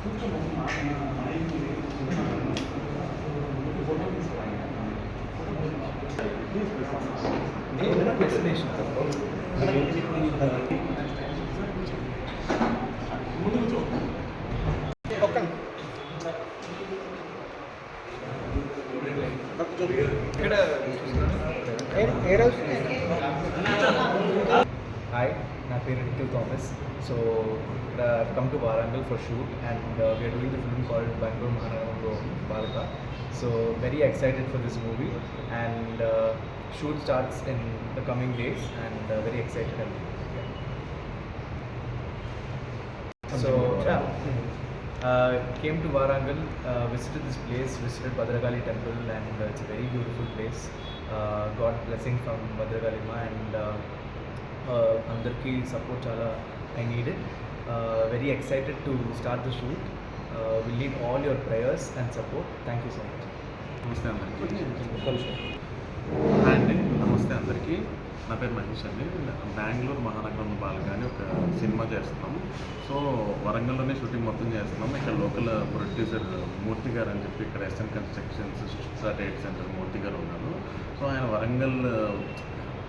Hi, my name is Nikhil Thomas. So I've come to Warangal for shoot, and we are doing the film called Bangalore Mahanagaramlo Balaka. So very excited for this movie, and shoot starts in the coming days, and very excited. Came to Warangal, visited this place, visited Bhadragali temple, and it's a very beautiful place. Got blessing from Bhadragali Ma, and andarki support chala I needed. Very excited to start the shoot. We need all your prayers and support. Thank you so much. నమస్తే అందరికీ. Hi అండి, నమస్తే అందరికీ. నా పేరు మహేష్ అండి. బెంగళూరు మహానగరం బాలక అని ఒక సినిమా చేస్తున్నాం. సో వరంగల్లోనే షూటింగ్ మొత్తం చేస్తున్నాం. ఇక్కడ లోకల్ ప్రొడ్యూసర్ మూర్తి గారు అని చెప్పి ఇక్కడ ఎస్ఎన్ కన్స్ట్రక్షన్స్ డేట్ సెంటర్ మూర్తి గారు ఉన్నారు. సో ఆయన వరంగల్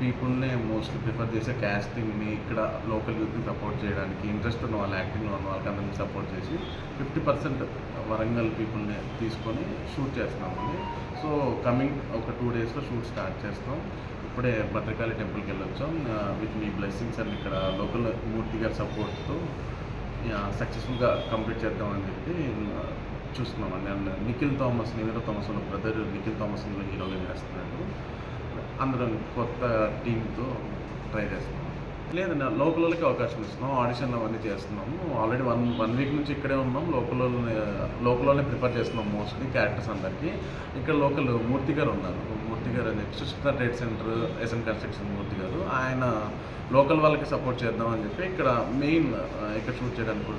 పీపుల్ని మోస్ట్లీ ప్రిఫర్ చేసే క్యాస్టింగ్ని ఇక్కడ లోకల్ యూత్ని సపోర్ట్ చేయడానికి, ఇంట్రెస్ట్ ఉన్న వాళ్ళు, యాక్టింగ్లో ఉన్న వాళ్ళకి అందరినీ సపోర్ట్ చేసి 50% వరంగల్ పీపుల్ని తీసుకొని షూట్ చేస్తున్నామండి. సో కమింగ్ ఒక 2 డేస్లో షూట్ స్టార్ట్ చేస్తాం. ఇప్పుడే భద్రకాళి టెంపుల్కి వెళ్ళొచ్చాం. విత్ మీ బ్లెస్సింగ్స్ అండ్ ఇక్కడ లోకల్ మూర్తి గారి సపోర్ట్తో సక్సెస్ఫుల్గా కంప్లీట్ చేద్దామని చెప్పి చూస్తున్నామండి. అండ్ నిఖిల్ థామస్, నివేద థామస్ వాళ్ళ బ్రదర్ నిఖిల్ థామస్ హీరోగా చేస్తున్నాడు. అందరం కొత్త టీంతో ట్రై చేస్తున్నాం. లేదండి, లోకల్ వాళ్ళకి అవకాశం ఇస్తున్నాం. ఆడిషన్ అవన్నీ చేస్తున్నాము. ఆల్రెడీ వన్ వీక్ నుంచి ఇక్కడే ఉన్నాం. లోకల్లోనే ప్రిఫర్ చేస్తున్నాం మోస్ట్లీ క్యారెక్టర్స్ అందరికీ. ఇక్కడ లోకల్ మూర్తి గారు ఉన్నారు. మూర్తి గారు అని Suchitra trade centre SN construction Murthy గారు, ఆయన లోకల్ వాళ్ళకి సపోర్ట్ చేద్దామని చెప్పి ఇక్కడ మెయిన్ ఇక్కడ షూట్ చేయడానికి కూడా